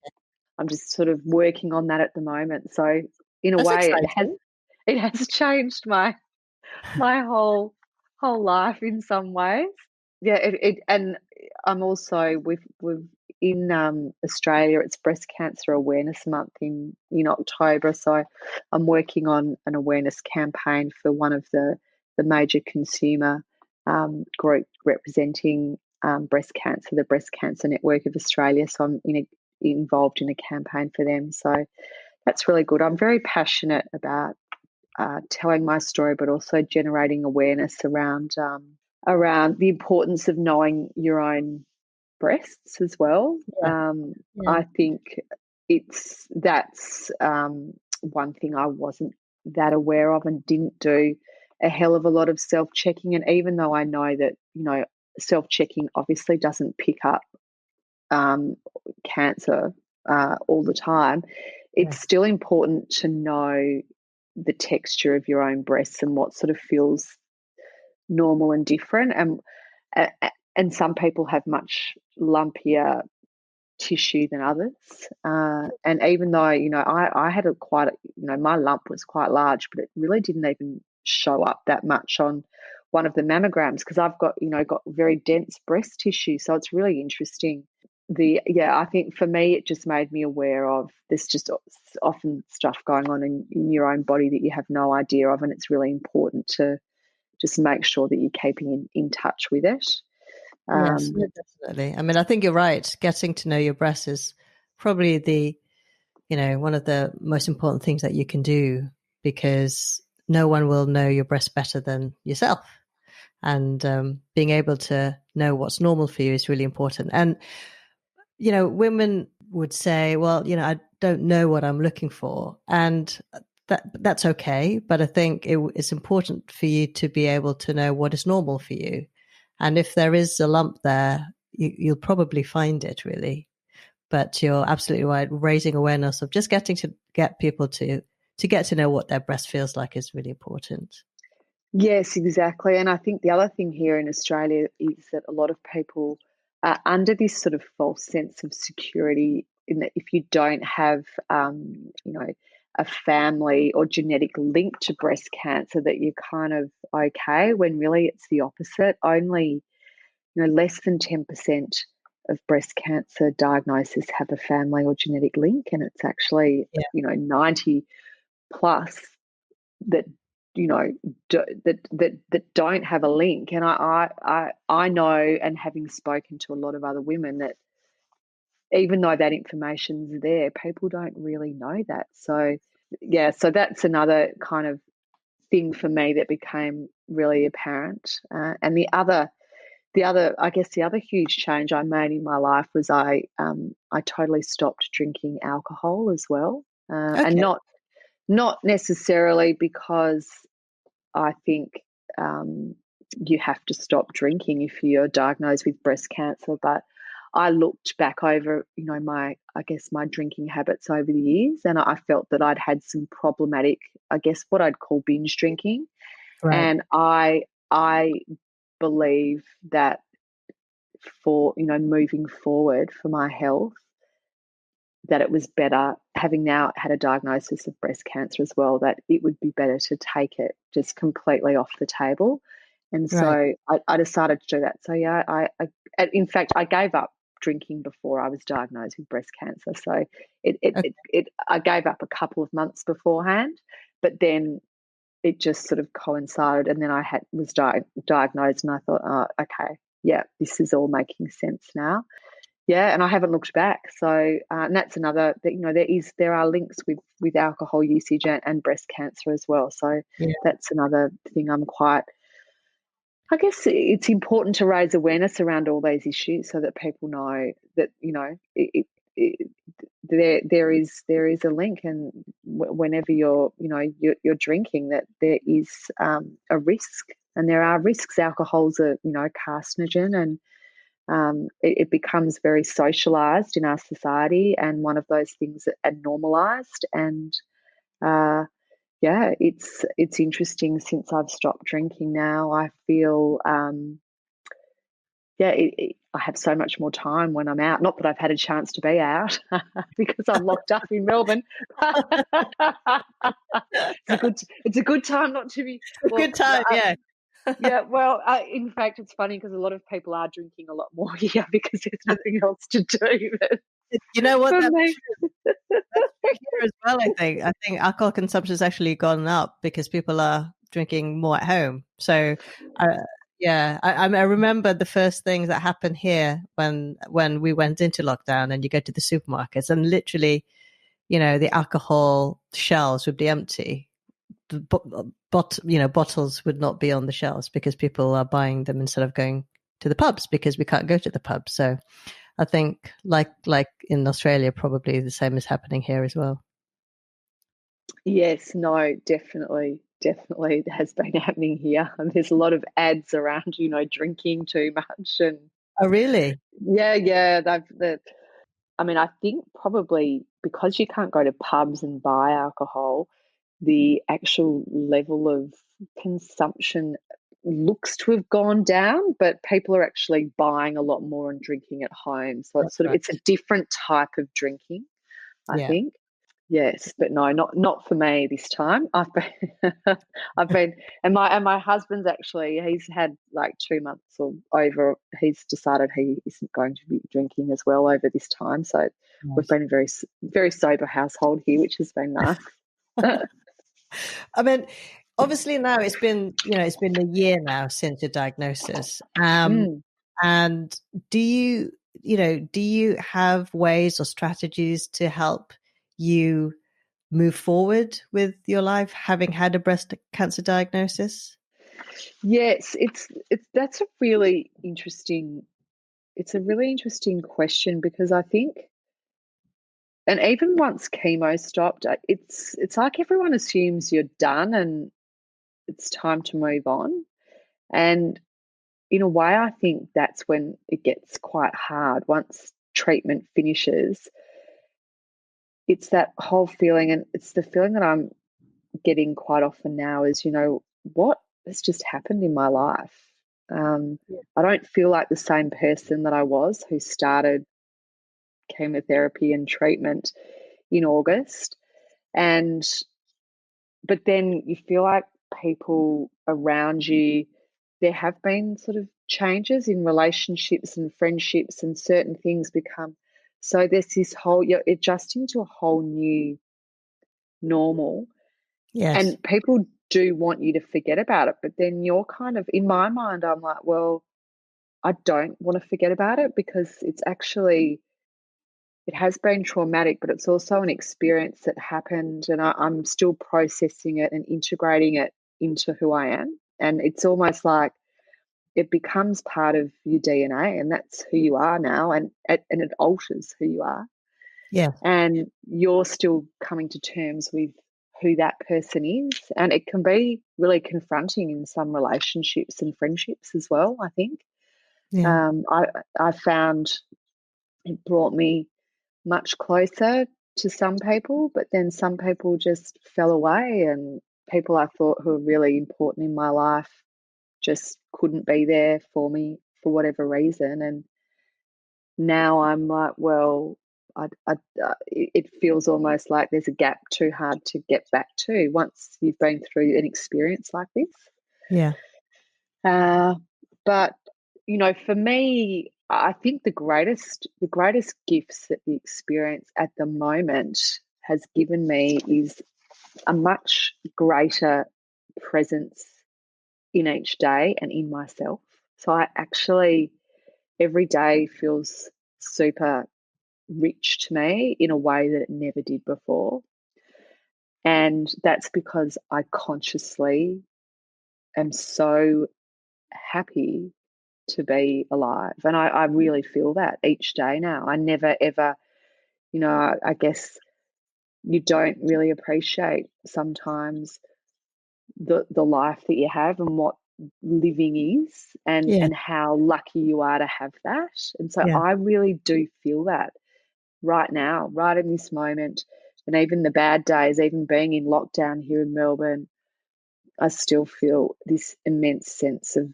Speaker 2: I'm just sort of working on that at the moment. So in a
Speaker 1: That's
Speaker 2: way,
Speaker 1: exciting.
Speaker 2: it has changed my whole life in some ways. And I'm also with in Australia, it's Breast Cancer Awareness Month in October. So I'm working on an awareness campaign for one of the major consumer group representing breast cancer, the Breast Cancer Network of Australia. So I'm involved in a campaign for them. So that's really good. I'm very passionate about telling my story, but also generating awareness around the importance of knowing your own breasts as well.
Speaker 1: Yeah. Yeah.
Speaker 2: I think that's one thing I wasn't that aware of and didn't do a hell of a lot of self checking. And even though I know that self checking obviously doesn't pick up um, cancer all the time, it's
Speaker 1: Yes.
Speaker 2: still important to know the texture of your own breasts and what sort of feels normal and different. And some people have much lumpier tissue than others. And even though I had my lump was quite large, but it really didn't even show up that much on one of the mammograms because I've got very dense breast tissue. So it's really interesting. I think for me it just made me aware of there's just often stuff going on in your own body that you have no idea of, and it's really important to just make sure that you're keeping in touch with it.
Speaker 1: Yes, no, definitely. I mean, I think you're right. Getting to know your breasts is probably one of the most important things that you can do because no one will know your breast better than yourself. And being able to know what's normal for you is really important. And, women would say, well, I don't know what I'm looking for. And that's okay. But I think it's important for you to be able to know what is normal for you. And if there is a lump there, you'll probably find it really. But you're absolutely right. Raising awareness of just getting to get people to get to know what their breast feels like is really important.
Speaker 2: Yes, exactly. And I think the other thing here in Australia is that a lot of people are under this sort of false sense of security in that if you don't have, a family or genetic link to breast cancer, that you're kind of okay, when really it's the opposite. Only, less than 10% of breast cancer diagnoses have a family or genetic link, and it's actually,
Speaker 1: Yeah.
Speaker 2: 90 plus that that don't have a link. And I know, and having spoken to a lot of other women, that even though that information's there, people don't really know that. So so that's another kind of thing for me that became really apparent. And I guess the other huge change I made in my life was I totally stopped drinking alcohol as well, and
Speaker 1: Okay.
Speaker 2: not necessarily because I think you have to stop drinking if you're diagnosed with breast cancer. But I looked back over, my drinking habits over the years, and I felt that I'd had some problematic, I guess, what I'd call binge drinking.
Speaker 1: Right.
Speaker 2: And I believe that for, moving forward for my health, that it was better, having now had a diagnosis of breast cancer as well, that it would be better to take it just completely off the table And
Speaker 1: Right.
Speaker 2: so I decided to do that. So yeah, in fact, I gave up drinking before I was diagnosed with breast cancer. So I gave up a couple of months beforehand, but then it just sort of coincided, and then I was diagnosed, and I thought, oh, okay, yeah, this is all making sense now. Yeah, and I haven't looked back. So, and that's another that there are links with alcohol usage and breast cancer as well. So
Speaker 1: Yeah.
Speaker 2: that's another thing I guess it's important to raise awareness around all these issues so that people know that there is a link, and whenever you're drinking, that there is a risk, and there are risks. Alcohol's a carcinogen, and it becomes very socialized in our society, and one of those things that are normalized. And uh, yeah, it's interesting. Since I've stopped drinking now, I feel I have so much more time when I'm out. Not that I've had a chance to be out because I'm locked up in Melbourne. It's a good time not to be.
Speaker 1: A
Speaker 2: Well,
Speaker 1: good time, yeah.
Speaker 2: yeah. Well, in fact, it's funny because a lot of people are drinking a lot more here because there's nothing else to do. But
Speaker 1: You know what?
Speaker 2: for
Speaker 1: That's
Speaker 2: me,
Speaker 1: true. That's true here as well, I think. I think alcohol consumption has actually gone up because people are drinking more at home. So, uh, yeah, I remember the first things that happened here when we went into lockdown, and you go to the supermarkets and literally, the alcohol shelves would be empty. Bottles would not be on the shelves because people are buying them instead of going to the pubs because we can't go to the pubs. So I think like in Australia, probably the same is happening here as well.
Speaker 2: yes, no, definitely, it has been happening here, and there's a lot of ads around, drinking too much, and
Speaker 1: Oh, really?
Speaker 2: yeah, I mean, I think probably because you can't go to pubs and buy alcohol, the actual level of consumption looks to have gone down, but people are actually buying a lot more and drinking at home. So
Speaker 1: That's right.
Speaker 2: it's a different type of drinking, I
Speaker 1: Yeah.
Speaker 2: think. Yes, but no, not for me this time. I've been, I've been, and my husband's actually, he's had like 2 months or over. He's decided he isn't going to be drinking as well over this time. So we've
Speaker 1: Nice.
Speaker 2: been a very sober household here, which has been nice.
Speaker 1: I mean, obviously now it's been a year now since your diagnosis.
Speaker 2: Mm.
Speaker 1: And do you have ways or strategies to help you move forward with your life, having had a breast cancer diagnosis?
Speaker 2: Yes, it's that's a really interesting. It's a really interesting question because I think, and even once chemo stopped, it's like everyone assumes you're done and it's time to move on. And in a way, I think that's when it gets quite hard. Once treatment finishes, it's that whole feeling, and it's the feeling that I'm getting quite often now is, what has just happened in my life?
Speaker 1: Yeah.
Speaker 2: I don't feel like the same person that I was who started chemotherapy and treatment in August. And but then you feel like people around you, there have been sort of changes in relationships and friendships, and certain things become, so there's this whole, you're adjusting to a whole new normal,
Speaker 1: Yes.
Speaker 2: and people do want you to forget about it, but then you're kind of, in my mind, I'm like, well, I don't want to forget about it because it has been traumatic, but it's also an experience that happened, and I'm still processing it and integrating it into who I am. And it's almost like it becomes part of your DNA, and that's who you are now, and it alters who you are.
Speaker 1: Yeah.
Speaker 2: And you're still coming to terms with who that person is, and it can be really confronting in some relationships and friendships as well. I think
Speaker 1: Yeah.
Speaker 2: I found it brought me much closer to some people, but then some people just fell away, and people I thought who were really important in my life just couldn't be there for me for whatever reason. And now I'm like, well, it feels almost like there's a gap too hard to get back to once you've been through an experience like this.
Speaker 1: Yeah.
Speaker 2: Uh, but for me, I think the greatest gifts that the experience at the moment has given me is a much greater presence in each day and in myself. So I actually every day feels super rich to me in a way that it never did before. And that's because I consciously am so happy to be alive. And I really feel that each day now. I never ever, I guess you don't really appreciate sometimes the life that you have and what living is, and
Speaker 1: Yeah.
Speaker 2: and how lucky you are to have that. And so
Speaker 1: Yeah.
Speaker 2: I really do feel that right now, right in this moment. And even the bad days, even being in lockdown here in Melbourne, I still feel this immense sense of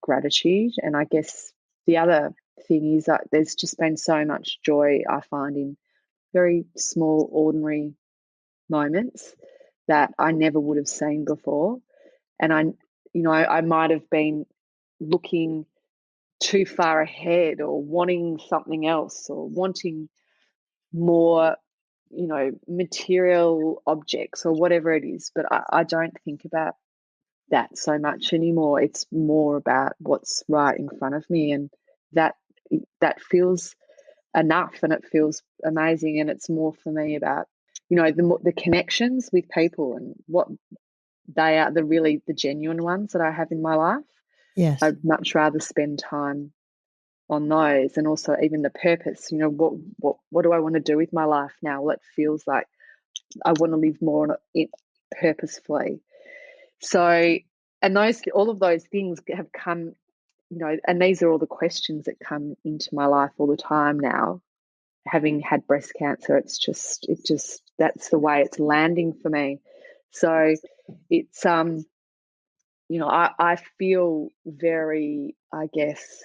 Speaker 2: gratitude. And I guess the other thing is that there's just been so much joy I find in very small, ordinary moments that I never would have seen before. And I might have been looking too far ahead or wanting something else or wanting more, material objects or whatever it is. But I don't think about that so much anymore. It's more about what's right in front of me, and that that feels enough, and it feels amazing. And it's more for me about the connections with people and what they are, the genuine ones that I have in my life.
Speaker 1: Yes.
Speaker 2: I'd much rather spend time on those, and also even the purpose. What do I want to do with my life now? Well, it feels like I want to live more on it purposefully. So, and all of those things have come, and these are all the questions that come into my life all the time now. Having had breast cancer, it just that's the way it's landing for me. So, it's I feel very, I guess,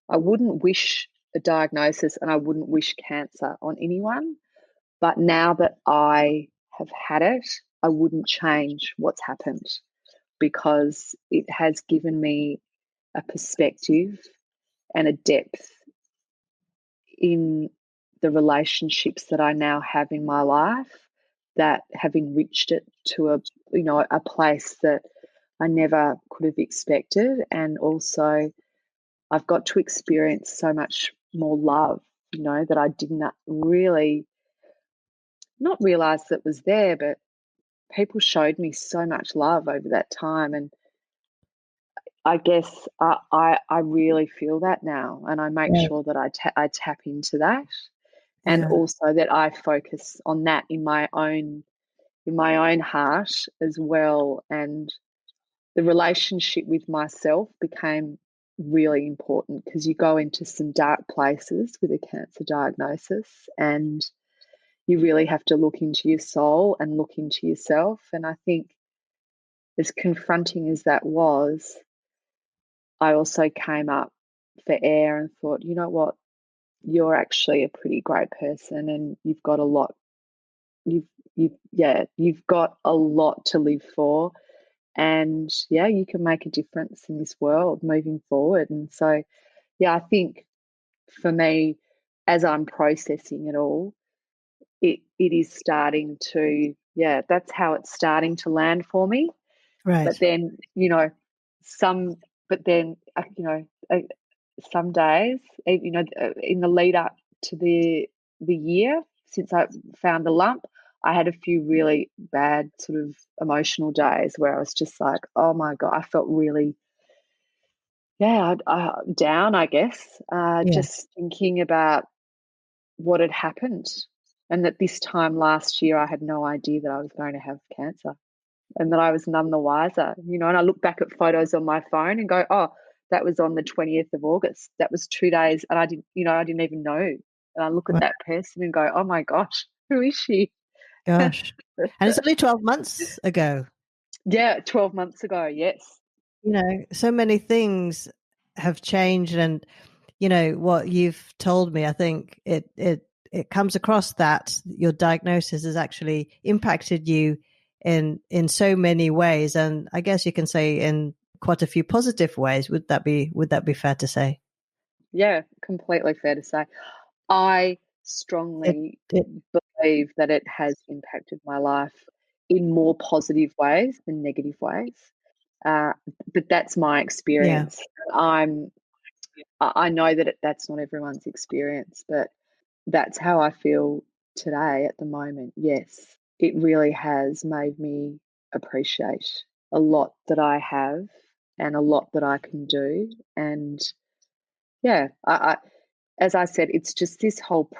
Speaker 2: I wouldn't wish a diagnosis and I wouldn't wish cancer on anyone. But now that I have had it, I wouldn't change what's happened, because it has given me a perspective and a depth in the relationships that I now have in my life that have enriched it to a place that I never could have expected. And also I've got to experience so much more love, that I did not really not realize that was there, but people showed me so much love over that time. And I guess I really feel that now, and I make
Speaker 1: Yeah.
Speaker 2: sure that I tap into that, and
Speaker 1: Yeah.
Speaker 2: also that I focus on that in my own heart as well. And the relationship with myself became really important, because you go into some dark places with a cancer diagnosis, and you really have to look into your soul and look into yourself. And I think, as confronting as that was, I also came up for air and thought, you know what, you're actually a pretty great person, and you've got a lot. You've got a lot to live for, and you can make a difference in this world moving forward. And so, I think for me, as I'm processing it all, it is starting to, that's how it's starting to land for me. But
Speaker 1: Right.
Speaker 2: then, some, but then, some days, in the lead up to the year since I found the lump, I had a few really bad sort of emotional days where I was just like, oh my God, I felt really, down, I guess,
Speaker 1: Yeah.
Speaker 2: just thinking about what had happened, and that this time last year I had no idea that I was going to have cancer, and that I was none the wiser. And I look back at photos on my phone and go, oh, that was on the 20th of August. That was 2 days, and I didn't even know. And I look at
Speaker 1: Well,
Speaker 2: that person and go, oh my gosh, who is she?
Speaker 1: gosh. And it's only 12 months ago.
Speaker 2: Yeah, 12 months ago, yes.
Speaker 1: So many things have changed, and what you've told me, I think it comes across that your diagnosis has actually impacted you in so many ways, and I guess you can say in quite a few positive ways. Would that be fair to say?
Speaker 2: Yeah, completely fair to say. I
Speaker 1: It,
Speaker 2: strongly
Speaker 1: it
Speaker 2: believe that it has impacted my life in more positive ways than negative ways. Uh, but that's my
Speaker 1: yeah,
Speaker 2: experience. I know that that's not everyone's experience, but that's how I feel today at the moment. Yes, it really has made me appreciate a lot that I have and a lot that I can do. And yeah, as I said, it's just this whole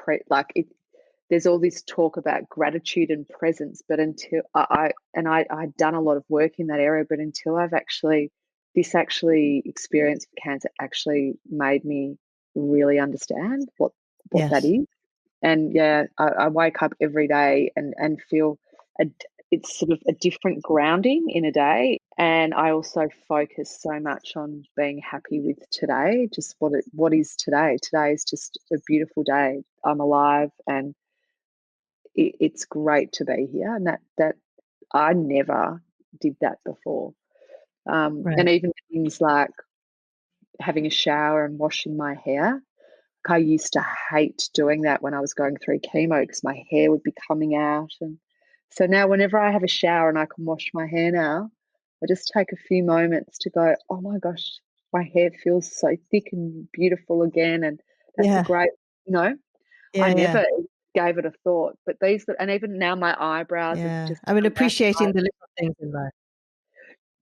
Speaker 2: there's all this talk about gratitude and presence, but until I'd done a lot of work in that area, but until this experience of cancer actually made me really understand what that
Speaker 1: yes,
Speaker 2: is. And yeah, I wake up every day and feel a, it's sort of a different grounding in a day. And I also focus so much on being happy with today, just what is today. Today is just a beautiful day. I'm alive, and it's great to be here. And that I never did that before. And
Speaker 1: right,
Speaker 2: even things like having a shower and washing my hair. I used to hate doing that when I was going through chemo because my hair would be coming out. And so now, whenever I have a shower and I can wash my hair now, I just take a few moments to go, oh my gosh, my hair feels so thick and beautiful again. And that's a
Speaker 1: yeah,
Speaker 2: great, you know, I
Speaker 1: yeah, yeah,
Speaker 2: never gave it a thought. But and even now my eyebrows have
Speaker 1: yeah.
Speaker 2: just
Speaker 1: I mean,
Speaker 2: come back.
Speaker 1: appreciating the little things in life.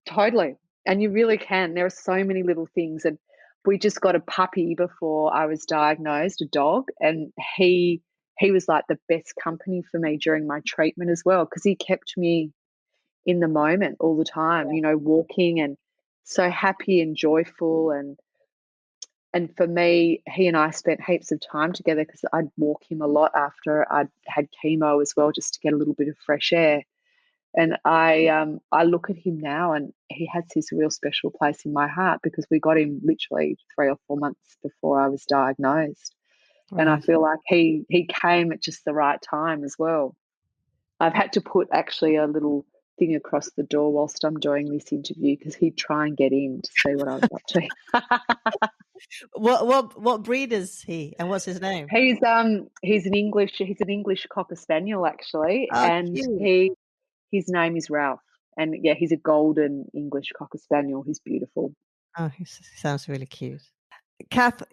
Speaker 2: Totally. And you really can. There are so many little things. And we just got a puppy before I was diagnosed, a dog, and he was like the best company for me during my treatment as well, because he kept me in the moment all the time, walking and so happy and joyful. And for me, he and I spent heaps of time together because I'd walk him a lot after I'd had chemo as well, just to get a little bit of fresh air. And I look at him now, and he has this real special place in my heart because we got him literally 3 or 4 months before I was diagnosed. And I
Speaker 1: Right.
Speaker 2: feel like he came at just the right time as well. I've had to put actually a little thing across the door whilst I'm doing this interview because he'd try and get in to see what I was up to.
Speaker 1: What breed is he, and what's his name?
Speaker 2: He's an English Cocker Spaniel actually,
Speaker 1: Oh,
Speaker 2: and
Speaker 1: cute.
Speaker 2: his name is Ralph. And yeah, he's a golden English Cocker Spaniel. He's beautiful.
Speaker 1: Oh, he sounds really cute. Kath,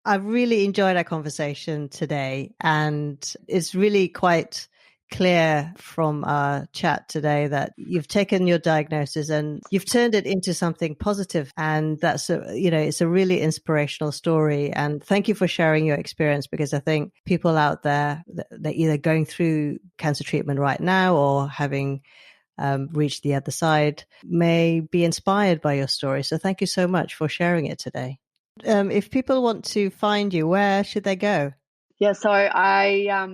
Speaker 1: I really enjoyed our conversation today, and it's really quite clear from our chat today that you've taken your diagnosis and you've turned it into something positive, and it's a really inspirational story. And thank you for sharing your experience, because I think people out there, they're either going through cancer treatment right now or having reached the other side, may be inspired by your story. So thank you so much for sharing it today. If people want to find you, where should they go?
Speaker 2: Yeah, so I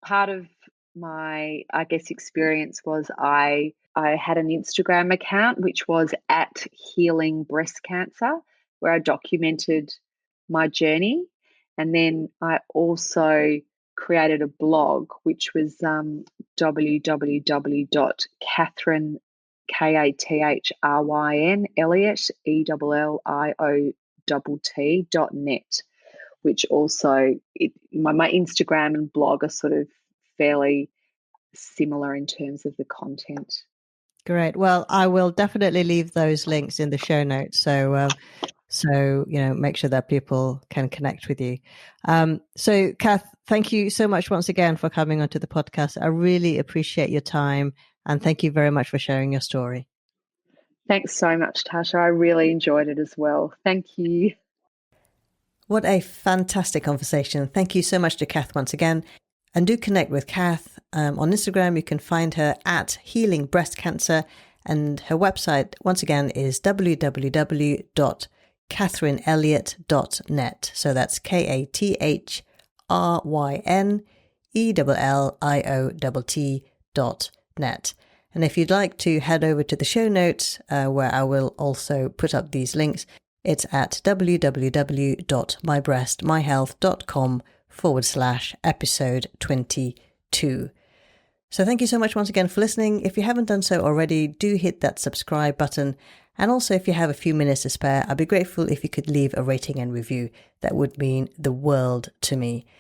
Speaker 2: part of my experience was I had an Instagram account which was at Healing Breast Cancer, where I documented my journey, and then I also created a blog which was www.Kathryn Kathryn Elliott ELLIOTT.net, which also my Instagram and blog are sort of fairly similar in terms of the content.
Speaker 1: Great. Well, I will definitely leave those links in the show notes. So make sure that people can connect with you. So Kath, thank you so much once again for coming onto the podcast. I really appreciate your time, and thank you very much for sharing your story.
Speaker 2: Thanks so much, Tasha. I really enjoyed it as well. Thank you.
Speaker 1: What a fantastic conversation. Thank you so much to Kath once again. And do connect with Kath on Instagram. You can find her at Healing Breast Cancer. And her website, once again, is www.kathrynelliott.net. So that's KathrynElliott.net. And if you'd like to head over to the show notes, where I will also put up these links, it's at www.mybreastmyhealth.com/episode 22. So thank you so much once again for listening. If you haven't done so already, do hit that subscribe button And also, if you have a few minutes to spare, I'd be grateful if you could leave a rating and review. That would mean the world to me.